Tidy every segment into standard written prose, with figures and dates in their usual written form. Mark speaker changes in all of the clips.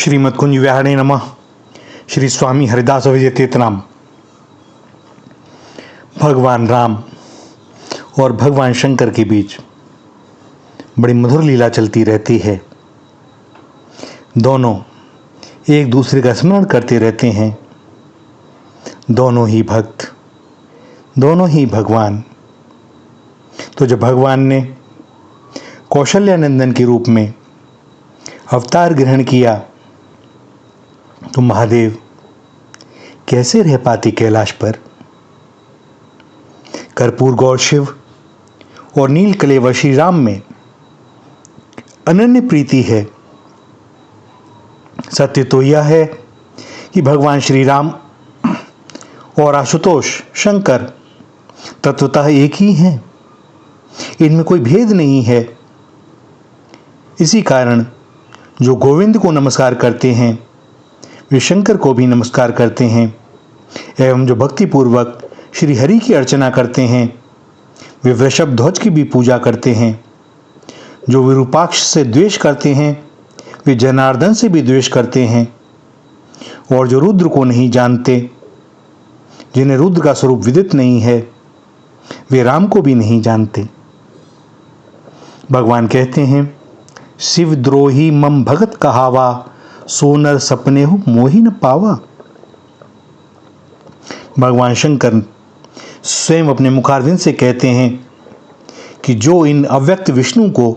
Speaker 1: श्रीमद् कुंज विहारिणे नमः। श्री स्वामी हरिदास विजयतीर्थनाम। भगवान राम और भगवान शंकर के बीच बड़ी मधुर लीला चलती रहती है। दोनों एक दूसरे का स्मरण करते रहते हैं। दोनों ही भक्त, दोनों ही भगवान। तो जब भगवान ने कौशल्यानंदन के रूप में अवतार ग्रहण किया तो महादेव कैसे रह पाते कैलाश पर। कर्पूर गौर शिव और नीलकलेवर श्री राम में अनन्य प्रीति है। सत्य तो यह है कि भगवान श्री राम और आशुतोष शंकर तत्वतः एक ही हैं। इनमें कोई भेद नहीं है। इसी कारण जो गोविंद को नमस्कार करते हैं वे शंकर को भी नमस्कार करते हैं, एवं जो भक्तिपूर्वक श्री हरि की अर्चना करते हैं वे वृषभ ध्वज की भी पूजा करते हैं। जो विरूपाक्ष से द्वेष करते हैं वे जनार्दन से भी द्वेष करते हैं, और जो रुद्र को नहीं जानते, जिन्हें रुद्र का स्वरूप विदित नहीं है, वे राम को भी नहीं जानते। भगवान कहते हैं, शिवद्रोही मम भगत कहावा, सोनर सपने हो मोहि न पावा। भगवान शंकर स्वयं अपने मुखारविंद से कहते हैं कि जो इन अव्यक्त विष्णु को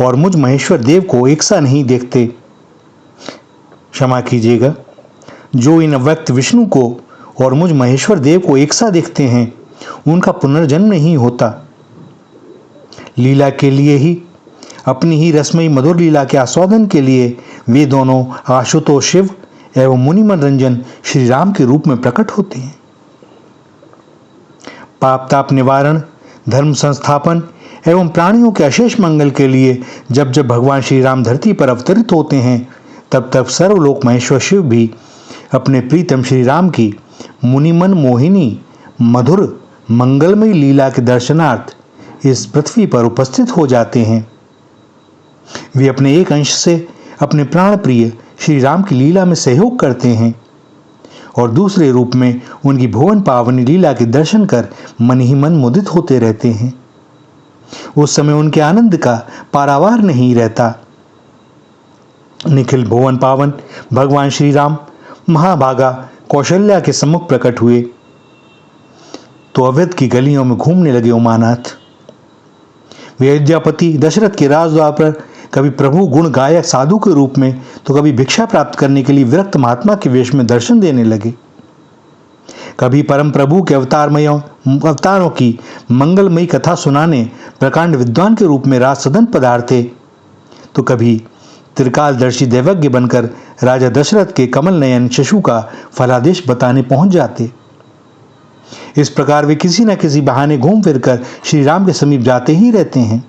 Speaker 1: और मुझ महेश्वर देव को एक सा नहीं देखते, क्षमा कीजिएगा, जो इन अव्यक्त विष्णु को और मुझ महेश्वर देव को एक सा देखते हैं उनका पुनर्जन्म नहीं होता। लीला के लिए ही, अपनी ही रसमयी मधुर लीला के आस्वादन के लिए वे दोनों आशुतोष शिव एवं मुनि मनोरंजन श्री राम के रूप में प्रकट होते हैं। पाप ताप निवारण, धर्म संस्थापन एवं प्राणियों के अशेष मंगल के लिए जब जब भगवान श्री राम धरती पर अवतरित होते हैं तब तब सर्वलोक महेश्वर शिव भी अपने प्रीतम श्री राम की मुनिमन मोहिनी मधुर मंगलमयी लीला के दर्शनार्थ इस पृथ्वी पर उपस्थित हो जाते हैं। वे अपने एक अंश से अपने प्राण प्रिय श्री राम की लीला में सहयोग करते हैं और दूसरे रूप में उनकी भुवन पावनी लीला के दर्शन कर मन ही मन मुदित होते रहते हैं। उस समय उनके आनंद का पारावार नहीं रहता। निखिल भुवन पावन भगवान श्री राम महाभागा कौशल्या के सम्मुख प्रकट हुए तो अवध की गलियों में घूमने लगे उमानाथ। वे अयोध्यापति दशरथ के राजद्वार पर कभी प्रभु गुण गायक साधु के रूप में तो कभी भिक्षा प्राप्त करने के लिए विरक्त महात्मा के वेश में दर्शन देने लगे। कभी परम प्रभु के अवतारों की मंगलमयी कथा सुनाने प्रकांड विद्वान के रूप में राज सदन पधारते, तो कभी त्रिकालदर्शी दैवज्ञ बनकर राजा दशरथ के कमल नयन शिशु का फलादेश बताने पहुंच जाते। इस प्रकार वे किसी न किसी बहाने घूम फिरकर श्री राम के समीप जाते ही रहते हैं।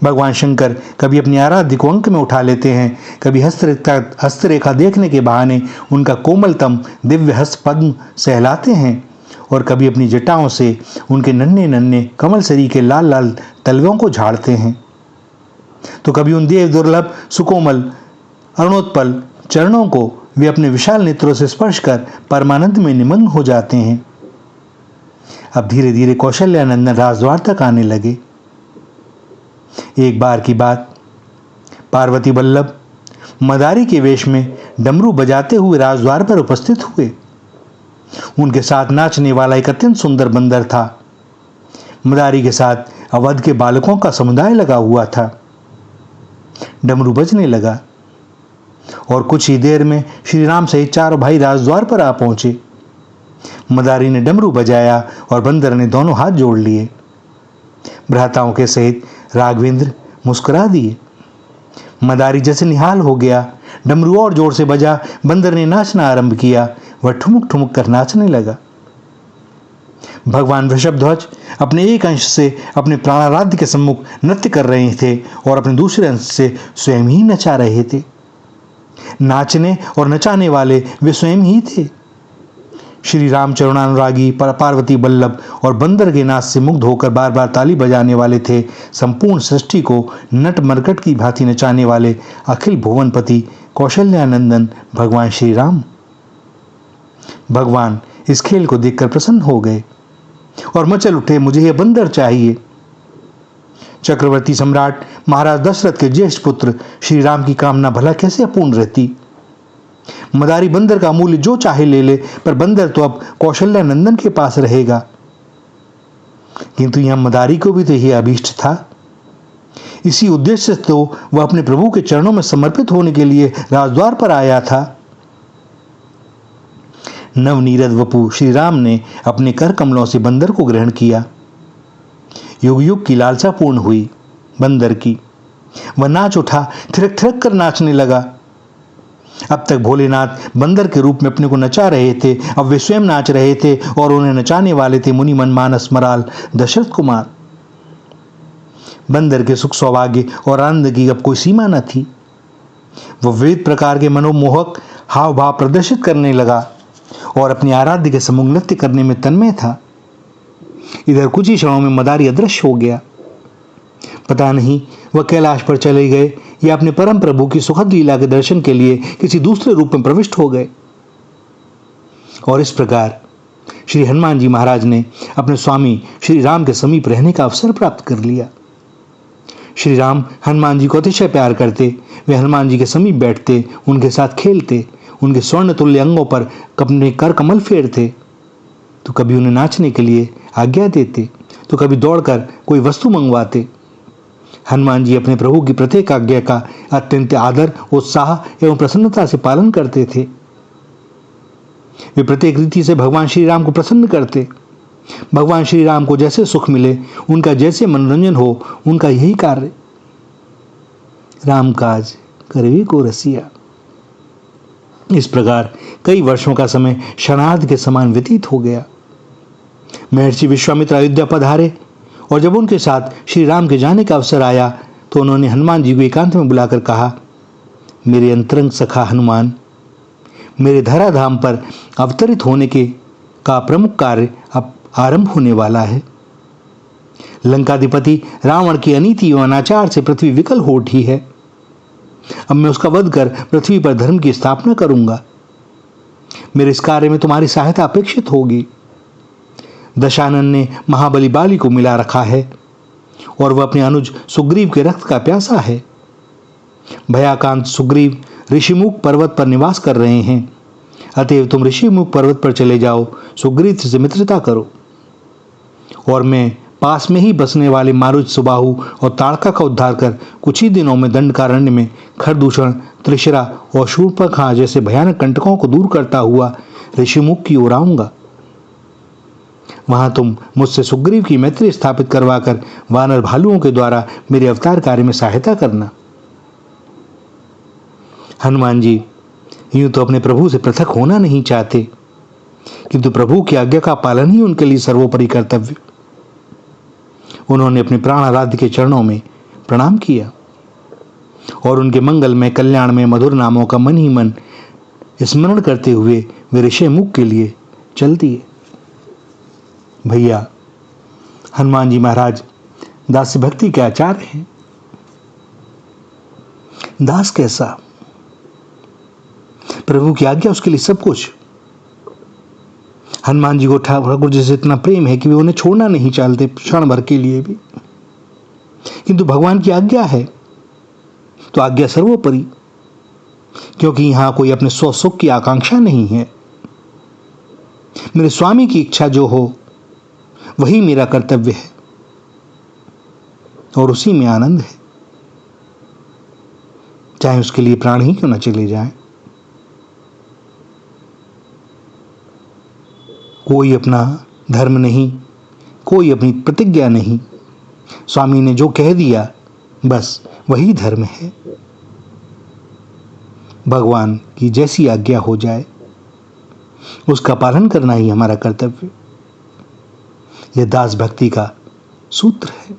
Speaker 1: भगवान शंकर कभी अपनी आराध्य को अंक में उठा लेते हैं, कभी हस्तरेखा देखने के बहाने उनका कोमलतम दिव्य हस्त पद्म सहलाते हैं, और कभी अपनी जटाओं से उनके नन्हे नन्हे कमल सरी के लाल लाल तलवों को झाड़ते हैं, तो कभी उन देव दुर्लभ सुकोमल अरुणोत्पल चरणों को वे अपने विशाल नेत्रों से स्पर्श कर परमानंद में निमग्न हो जाते हैं। अब धीरे धीरे कौशल्यानंदन राजद्वार तक आने लगे। एक बार की बात, पार्वती वल्लभ मदारी के वेश में डमरू बजाते हुए राजद्वार पर उपस्थित हुए। उनके साथ नाचने वाला एक अत्यंत सुंदर बंदर था। मदारी के साथ अवध के बालकों का समुदाय लगा हुआ था। डमरू बजने लगा और कुछ ही देर में श्री राम सहित चारों भाई राजद्वार पर आ पहुंचे। मदारी ने डमरू बजाया और बंदर ने दोनों हाथ जोड़ लिए। भ्राताओं के सहित राघवेंद्र मुस्कुरा दिए। मदारी जैसे निहाल हो गया। डमरू और जोर से बजा। बंदर ने नाचना आरंभ किया। वह ठुमुक ठुमुक कर नाचने लगा। भगवान वृषभ ध्वज अपने एक अंश से अपने प्राणाराध्य के सम्मुख नृत्य कर रहे थे और अपने दूसरे अंश से स्वयं ही नचा रहे थे। नाचने और नचाने वाले वे स्वयं ही थे। श्री राम चरणानुरागी पार्वती वल्लभ और बंदर के नाच से मुग्ध होकर बार बार ताली बजाने वाले थे। संपूर्ण सृष्टि को नट मरकट की भांति नचाने वाले अखिल भुवनपति कौशल्यानंदन भगवान श्री राम। भगवान इस खेल को देखकर प्रसन्न हो गए और मचल उठे, मुझे यह बंदर चाहिए। चक्रवर्ती सम्राट महाराज दशरथ के ज्येष्ठ पुत्र श्री राम की कामना भला कैसे अपूर्ण रहती। मदारी बंदर का मूल्य जो चाहे ले ले, पर बंदर तो अब कौशल्यानंदन के पास रहेगा। किंतु यहां मदारी को भी तो यह अभीष्ट था। इसी उद्देश्य से तो वह अपने प्रभु के चरणों में समर्पित होने के लिए राजद्वार पर आया था। नवनीरद वपु श्री राम ने अपने कर कमलों से बंदर को ग्रहण किया। युग युग की लालसा पूर्ण हुई बंदर की। वह नाच उठा, थिरक थिरक कर नाचने लगा। अब तक भोलेनाथ बंदर के रूप में अपने को नचा रहे थे, अब वे स्वयं नाच रहे थे और उन्हें नचाने वाले थे मुनि मनमानस मराल दशरथ कुमार। बंदर के सुख सौभाग्य और आनंद की अब कोई सीमा न थी। वह विविध प्रकार के मनोमोहक हाव भाव प्रदर्शित करने लगा और अपनी आराध्य के सम्मुख नृत्य करने में तन्मय था। इधर कुछ ही क्षणों में मदारी अदृश्य हो गया। पता नहीं वह कैलाश पर चले गए या अपने परम प्रभु की सुखद लीला के दर्शन के लिए किसी दूसरे रूप में प्रविष्ट हो गए। और इस प्रकार श्री हनुमान जी महाराज ने अपने स्वामी श्री राम के समीप रहने का अवसर प्राप्त कर लिया। श्री राम हनुमान जी को अतिशय प्यार करते। वे हनुमान जी के समीप बैठते, उनके साथ खेलते, उनके स्वर्ण तुल्य अंगों पर अपने कर कमल फेरते, तो कभी उन्हें नाचने के लिए आज्ञा देते, तो कभी दौड़कर कोई वस्तु मंगवाते। हनुमान जी अपने प्रभु की प्रत्येक आज्ञा का अत्यंत आदर, उत्साह एवं प्रसन्नता से पालन करते थे। वे प्रत्येक रीति से भगवान श्री राम को प्रसन्न करते। भगवान श्री राम को जैसे सुख मिले, उनका जैसे मनोरंजन हो, उनका यही कार्य। राम काज करवे को रसिया। इस प्रकार कई वर्षों का समय क्षणार्ध के समान व्यतीत हो गया। महर्षि विश्वामित्र अयोध्या पधारे और जब उनके साथ श्री राम के जाने का अवसर आया तो उन्होंने हनुमान जी को एकांत में बुलाकर कहा, मेरे अंतरंग सखा हनुमान, मेरे धराधाम पर अवतरित होने का प्रमुख कार्य अब आरंभ होने वाला है। लंकाधिपति रावण की अनीति एवं अनाचार से पृथ्वी विकल हो उठी है। अब मैं उसका वध कर पृथ्वी पर धर्म की स्थापना करूंगा। मेरे इस कार्य में तुम्हारी सहायता अपेक्षित होगी। दशानन ने महाबली बाली को मिला रखा है और वह अपने अनुज सुग्रीव के रक्त का प्यासा है। भयाकांत सुग्रीव ऋषिमुख पर्वत पर निवास कर रहे हैं। अतएव तुम ऋषिमुख पर्वत पर चले जाओ, सुग्रीव से मित्रता करो और मैं पास में ही बसने वाले मारुच सुबाहु और ताड़का का उद्धार कर कुछ ही दिनों में दंडकारण्य में खरदूषण, त्रिशरा और शूर्पणखा जैसे भयानक कंटकों को दूर करता हुआ ऋषिमुख की ओर आऊंगा। वहां तुम मुझसे सुग्रीव की मैत्री स्थापित करवाकर वानर भालुओं के द्वारा मेरे अवतार कार्य में सहायता करना। हनुमान जी यूं तो अपने प्रभु से पृथक होना नहीं चाहते, किंतु प्रभु की आज्ञा का पालन ही उनके लिए सर्वोपरि कर्तव्य। उन्होंने अपने प्राण आराध्य के चरणों में प्रणाम किया और उनके मंगल में कल्याण में मधुर नामों का मन ही मन स्मरण करते हुए वे ऋषि मुख के लिए चल दिए। भैया, हनुमान जी महाराज दास भक्ति के आचार्य हैं। दास कैसा? प्रभु की आज्ञा उसके लिए सब कुछ। हनुमान जी को ठाकुर जी से इतना प्रेम है कि वे उन्हें छोड़ना नहीं चाहते क्षण भर के लिए भी। किंतु भगवान की आज्ञा है तो आज्ञा सर्वोपरि, क्योंकि यहां कोई अपने स्व सुख की आकांक्षा नहीं है। मेरे स्वामी की इच्छा जो हो वही मेरा कर्तव्य है और उसी में आनंद है, चाहे उसके लिए प्राण ही क्यों न चले जाएं। कोई अपना धर्म नहीं, कोई अपनी प्रतिज्ञा नहीं। स्वामी ने जो कह दिया बस वही धर्म है। भगवान की जैसी आज्ञा हो जाए उसका पालन करना ही हमारा कर्तव्य। यह दास भक्ति का सूत्र है।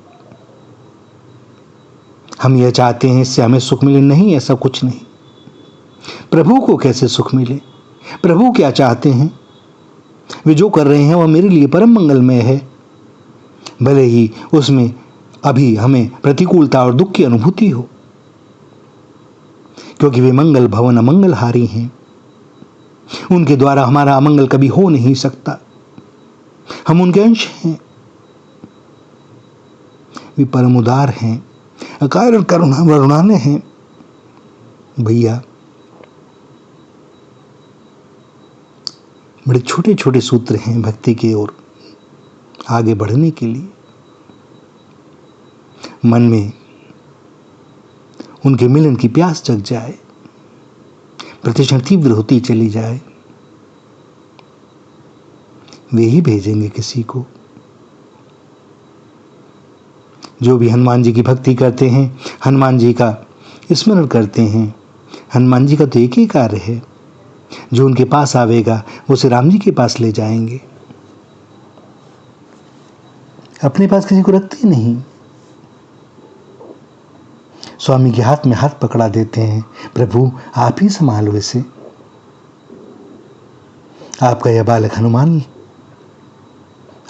Speaker 1: हम यह चाहते हैं इससे हमें सुख मिले, नहीं, ऐसा कुछ नहीं। प्रभु को कैसे सुख मिले? प्रभु क्या चाहते हैं? वे जो कर रहे हैं वह मेरे लिए परम मंगलमय है, भले ही उसमें अभी हमें प्रतिकूलता और दुख की अनुभूति हो। क्योंकि वे मंगल भवन अमंगलहारी हैं। उनके द्वारा हमारा अमंगल कभी हो नहीं सकता। हम उनके अंश हैं। वे परम उदार हैं, अकारण करुणा वरुणाने हैं। भैया, बड़े छोटे छोटे सूत्र हैं भक्ति की ओर आगे बढ़ने के लिए। मन में उनके मिलन की प्यास जग जाए, प्रतिक्षण तीव्र होती चली जाए। वे ही भेजेंगे किसी को। जो भी हनुमान जी की भक्ति करते हैं, हनुमान जी का स्मरण करते हैं, हनुमान जी का तो एक ही कार्य है, जो उनके पास आवेगा उसे राम जी के पास ले जाएंगे। अपने पास किसी को रखते नहीं। स्वामी के हाथ में हाथ पकड़ा देते हैं, प्रभु आप ही संभालो इसे। आपका यह बालक हनुमान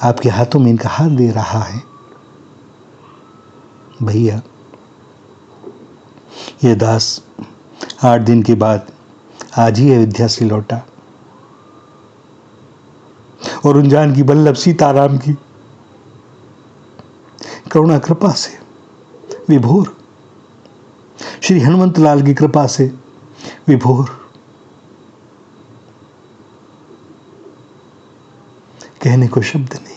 Speaker 1: आपके हाथों में इनका हाथ दे रहा है। भैया, यह दास 8 दिन के बाद आज ही अयोध्या से लौटा और उन जानकी वल्लभ सीताराम की करुणा कृपा से विभोर, श्री हनुमंत लाल की कृपा से विभोर, कहने को शब्द नहीं।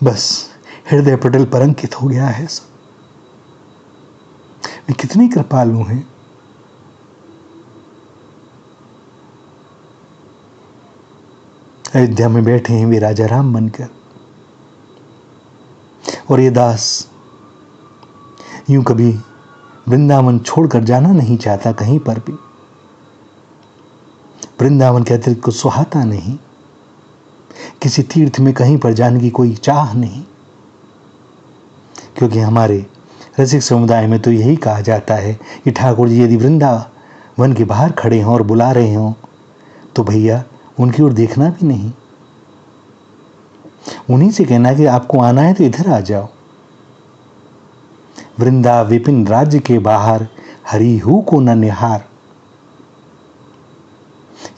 Speaker 1: बस हृदय पटल पर अंकित हो गया है सब। वे कितने कृपालु हैं। अयोध्या में बैठे हैं वे राजा राम बनकर, और ये दास यूं कभी वृंदावन छोड़कर जाना नहीं चाहता कहीं पर भी। वृंदावन के अतिरिक्त कुछ सुहाता नहीं। किसी तीर्थ में कहीं पर जाने की कोई चाह नहीं, क्योंकि हमारे रसिक समुदाय में तो यही कहा जाता है कि ठाकुर जी यदि वृंदावन के बाहर खड़े हों और बुला रहे हों तो भैया उनकी ओर देखना भी नहीं। उन्हीं से कहना कि आपको आना है तो इधर आ जाओ। वृंदा विपिन राज्य के बाहर हरि हु को न निहार।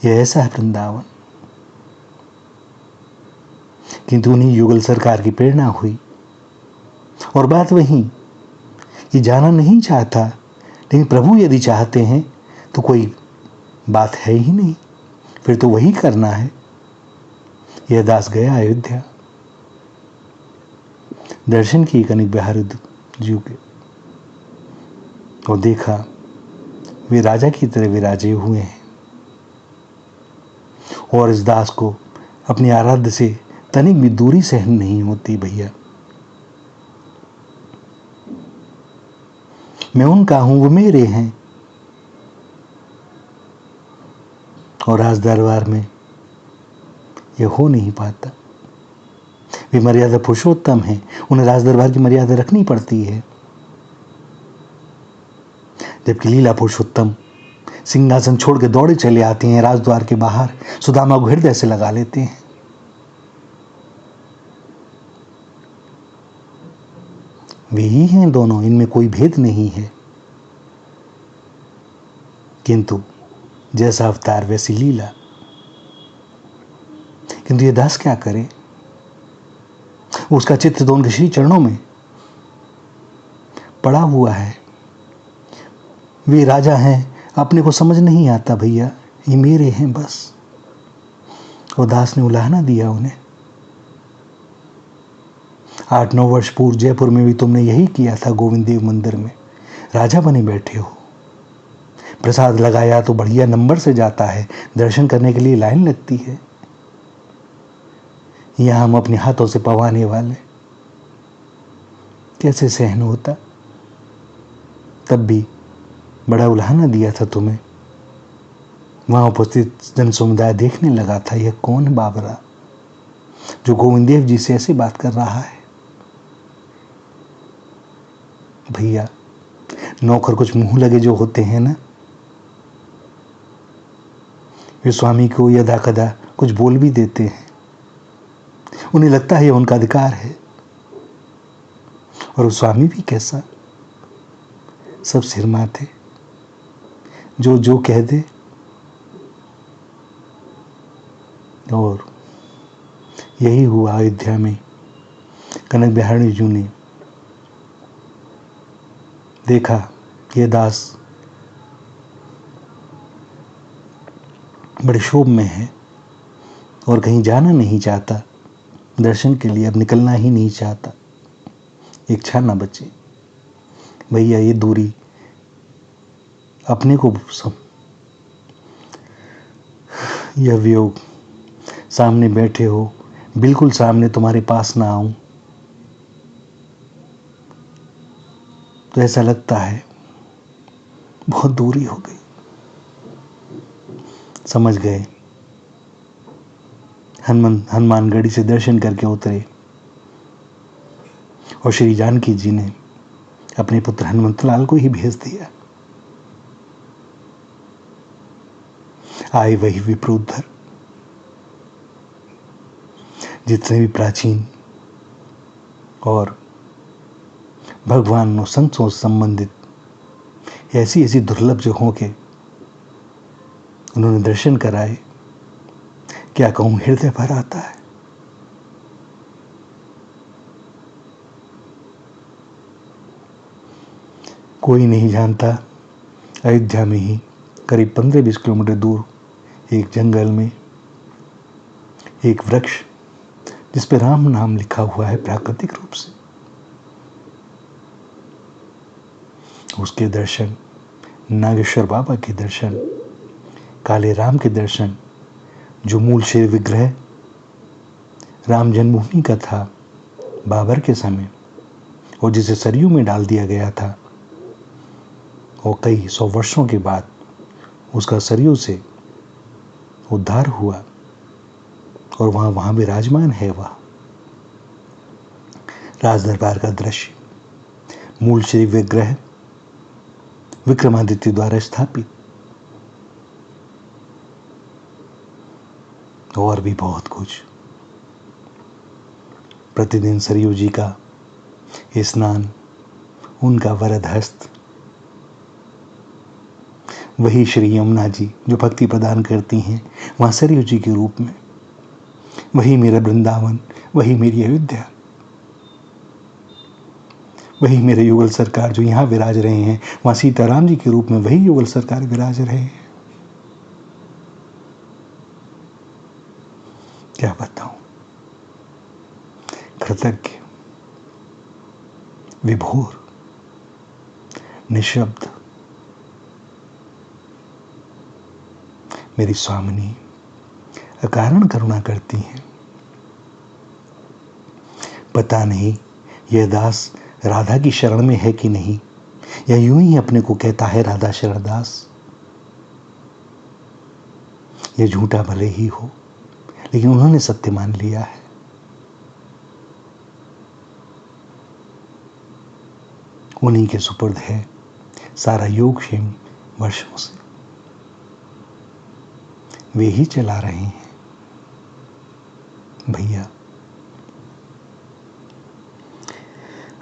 Speaker 1: यह ऐसा है वृंदावन। किंतु उन्हीं युगल सरकार की प्रेरणा हुई, और बात वही कि जाना नहीं चाहता, लेकिन प्रभु यदि चाहते हैं तो कोई बात है ही नहीं, फिर तो वही करना है। यह दास गया अयोध्या, दर्शन किए कनिक बिहारी जी के, और देखा वे राजा की तरह विराजे हुए हैं, और इस दास को अपनी आराध्य से तनिक भी दूरी सहन नहीं होती। भैया, मैं उनका हूं, वो मेरे हैं, और राज दरबार में यह हो नहीं पाता। वे मर्यादा पुरुषोत्तम हैं, उन्हें राज दरबार की मर्यादा रखनी पड़ती है। जबकि लीला पुरुषोत्तम सिंहासन छोड़ के दौड़े चले आते हैं राजद्वार के बाहर, सुदामा को हृदय से लगा लेते हैं। वे ही हैं दोनों, इनमें कोई भेद नहीं है। किंतु जैसा अवतार वैसी लीला। किंतु ये दास क्या करे? उसका चित्र तो उनके श्री चरणों में पड़ा हुआ है। वे राजा हैं, अपने को समझ नहीं आता भैया, ये मेरे हैं बस। और दास ने उलाहना दिया उन्हें। 8-9 वर्ष पूर्व जयपुर में भी तुमने यही किया था। गोविंद देव मंदिर में राजा बने बैठे हो, प्रसाद लगाया तो बढ़िया नंबर से जाता है, दर्शन करने के लिए लाइन लगती है। यहां हम अपने हाथों से पवाने वाले, कैसे सहन होता? तब भी बड़ा उल्हाना दिया था तुम्हें। वहां उपस्थित जन समुदाय देखने लगा था, यह कौन है बाबरा जो गोविंद देव जी से ऐसे बात कर रहा है। भैया, नौकर कुछ मुंह लगे जो होते हैं ना, वे स्वामी को यदा कदा कुछ बोल भी देते हैं। उन्हें लगता है यह उनका अधिकार है, और वो स्वामी भी कैसा। सब सिर माथे, जो जो कह दे। और यही हुआ अयोध्या में। कनक बिहारी जी ने देखा ये दास बड़े शोभ में है और कहीं जाना नहीं चाहता, दर्शन के लिए अब निकलना ही नहीं चाहता। एक क्षण न बचे। भैया ये दूरी अपने को यह वियोग, सामने बैठे हो, बिल्कुल सामने तुम्हारे पास ना आऊं तो ऐसा लगता है बहुत दूरी हो गई। समझ गए। हनुमानगढ़ी से दर्शन करके उतरे और श्री जानकी जी ने अपने पुत्र हनुमंतलाल को ही भेज दिया। आए वही विप्रोधर, जितने भी प्राचीन और भगवान संतों से संबंधित ऐसी ऐसी दुर्लभ जगहों के उन्होंने दर्शन कराए। क्या कहूं, हृदय भर आता है। कोई नहीं जानता, अयोध्या में ही करीब 15-20 किलोमीटर दूर एक जंगल में एक वृक्ष जिस पे राम नाम लिखा हुआ है प्राकृतिक रूप से, उसके दर्शन, नागेश्वर बाबा के दर्शन, काले राम के दर्शन, जो मूल शेर विग्रह राम जन्मभूमि का था बाबर के समय और जिसे सरयू में डाल दिया गया था, और कई 100 वर्षों के बाद उसका सरयू से उद्धार हुआ और वहां विराजमान है। वह राज दरबार का दृश्य, मूल श्री विग्रह विक्रमादित्य द्वारा स्थापित, और भी बहुत कुछ। प्रतिदिन सरयू जी का स्नान, उनका वरद हस्त, वही श्री यमुना जी जो भक्ति प्रदान करती हैं वहां सरयू जी के रूप में, वही मेरा वृंदावन, वही मेरी अयोध्या, वही मेरे युगल सरकार जो यहां विराज रहे हैं, वहां सीताराम जी के रूप में वही युगल सरकार विराज रहे हैं। क्या बताऊं, कृतज्ञ, विभोर, निशब्द मेरी स्वामिनी अकारण करुणा करती हैं। पता नहीं यह दास राधा की शरण में है कि नहीं, या यूं ही अपने को कहता है राधा शरण दास। यह झूठा भले ही हो, लेकिन उन्होंने सत्य मान लिया है। उन्हीं के सुपुर्द है सारा योग क्षेम वर्षों से, वे ही चला रहे हैं। भैया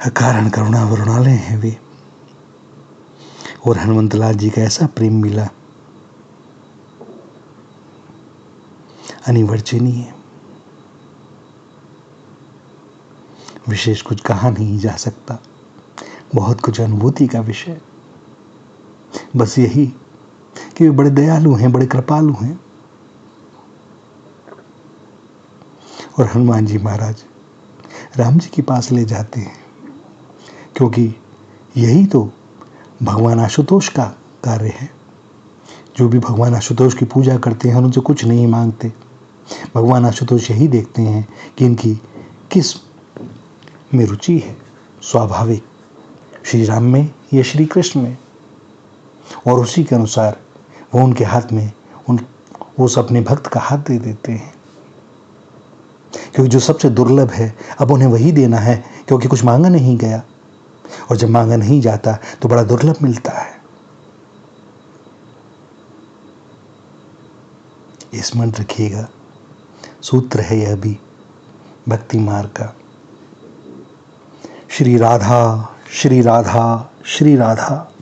Speaker 1: अकारण करुणा वरुणालय हैं वे, और हनुमंतलाल जी का ऐसा प्रेम मिला अनिवर्चनीय, विशेष कुछ कहा नहीं जा सकता, बहुत कुछ अनुभूति का विषय। बस यही कि वे बड़े दयालु हैं, बड़े कृपालु हैं। और हनुमान जी महाराज राम जी के पास ले जाते हैं, क्योंकि यही तो भगवान आशुतोष का कार्य है। जो भी भगवान आशुतोष की पूजा करते हैं उनसे कुछ नहीं मांगते। भगवान आशुतोष यही देखते हैं कि इनकी किस में रुचि है, स्वाभाविक श्री राम में या श्री कृष्ण में, और उसी के अनुसार वो उनके हाथ में उस अपने भक्त का हाथ दे देते हैं। क्योंकि जो सबसे दुर्लभ है अब उन्हें वही देना है, क्योंकि कुछ मांगा नहीं गया, और जब मांगा नहीं जाता तो बड़ा दुर्लभ मिलता है। स्मरण रखिएगा, सूत्र है यह भी भक्ति मार्ग का। श्री राधा श्री राधा श्री राधा।